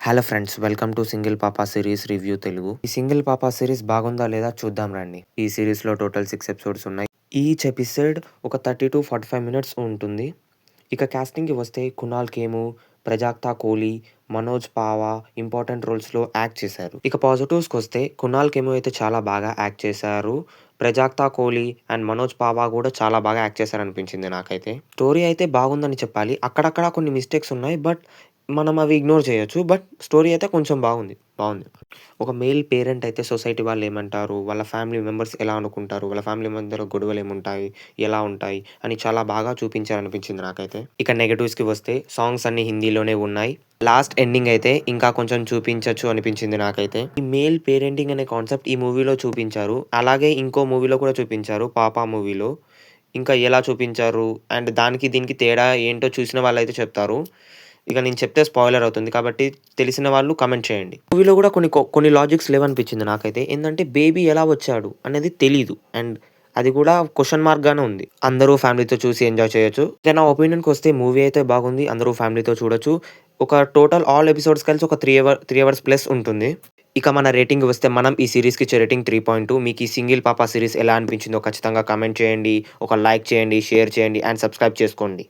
Hello friends, welcome to single పాపా series review Telugu. ఈ single పాపా సిరీస్ బాగుందా లేదా చూద్దాం రండి. ఈ సిరీస్లో టోటల్ 6 ఎపిసోడ్స్ ఉన్నాయి. ఈచ్ ఎపిసోడ్ ఒక 30 to 45 మినిట్స్ ఉంటుంది. ఇక కాస్టింగ్కి వస్తే కునాల్ ఖేము, ప్రజాక్తా కోహ్లీ, మనోజ్ పావా ఇంపార్టెంట్ రోల్స్లో యాక్ట్ చేశారు. ఇక పాజిటివ్స్కి వస్తే కునాల్ ఖేము అయితే చాలా బాగా యాక్ట్ చేశారు. ప్రజాక్తా కోహ్లీ అండ్ మనోజ్ పావా కూడా చాలా బాగా యాక్ట్ చేశారనిపించింది నాకైతే. స్టోరీ అయితే బాగుందని చెప్పాలి. అక్కడక్కడ కొన్ని మిస్టేక్స్ ఉన్నాయి, బట్ మనం అవి ఇగ్నోర్ చేయొచ్చు. బట్ స్టోరీ అయితే కొంచెం బాగుంది. ఒక మేల్ పేరెంట్ అయితే సొసైటీ వాళ్ళు ఏమంటారు, వాళ్ళ ఫ్యామిలీ మెంబర్స్ ఎలా అనుకుంటారు, వాళ్ళ ఫ్యామిలీ మధ్యలో గొడవలు ఏముంటాయి, ఎలా ఉంటాయి అని చాలా బాగా చూపించారనిపించింది నాకైతే. ఇక నెగటివ్స్కి వస్తే సాంగ్స్ అన్ని హిందీలోనే ఉన్నాయి. లాస్ట్ ఎండింగ్ అయితే ఇంకా కొంచెం చూపించచ్చు అనిపించింది నాకైతే. ఈ మేల్ పేరెంటింగ్ అనే కాన్సెప్ట్ ఈ మూవీలో చూపించారు. అలాగే ఇంకో మూవీలో కూడా చూపించారు, పాపా మూవీలో. ఇంకా ఎలా చూపించారు అండ్ దానికి దీనికి తేడా ఏంటో చూసిన వాళ్ళైతే చెప్తారు. ఇక నేను చెప్తే స్పాయిలర్ అవుతుంది, కాబట్టి తెలిసిన వాళ్ళు కమెంట్ చేయండి. మూవీలో కూడా కొన్ని లాజిక్స్ లేవనిపించింది నాకైతే. ఏంటంటే బేబీ ఎలా వచ్చాడు అనేది తెలీదు, అండ్ అది కూడా క్వశ్చన్ మార్క్ గానే ఉంది. అందరూ ఫ్యామిలీతో చూసి ఎంజాయ్ చేయొచ్చు. ఇక నా ఒపీనియన్కి వస్తే మూవీ అయితే బాగుంది, అందరూ ఫ్యామిలీతో చూడొచ్చు. ఒక టోటల్ ఆల్ ఎపిసోడ్స్ కలిసి ఒక 3 అవర్స్ ప్లస్ ఉంటుంది. ఇక మన రేటింగ్ వస్తే మనం ఈ సిరీస్కి ఇచ్చే రేటింగ్ 3.2. మీకు ఈ సింగిల్ పాపా సిరీస్ ఎలా అనిపించిందో ఖచ్చితంగా కమెంట్ చేయండి, ఒక లైక్ చేయండి, షేర్ చేయండి అండ్ సబ్స్క్రైబ్ చేసుకోండి.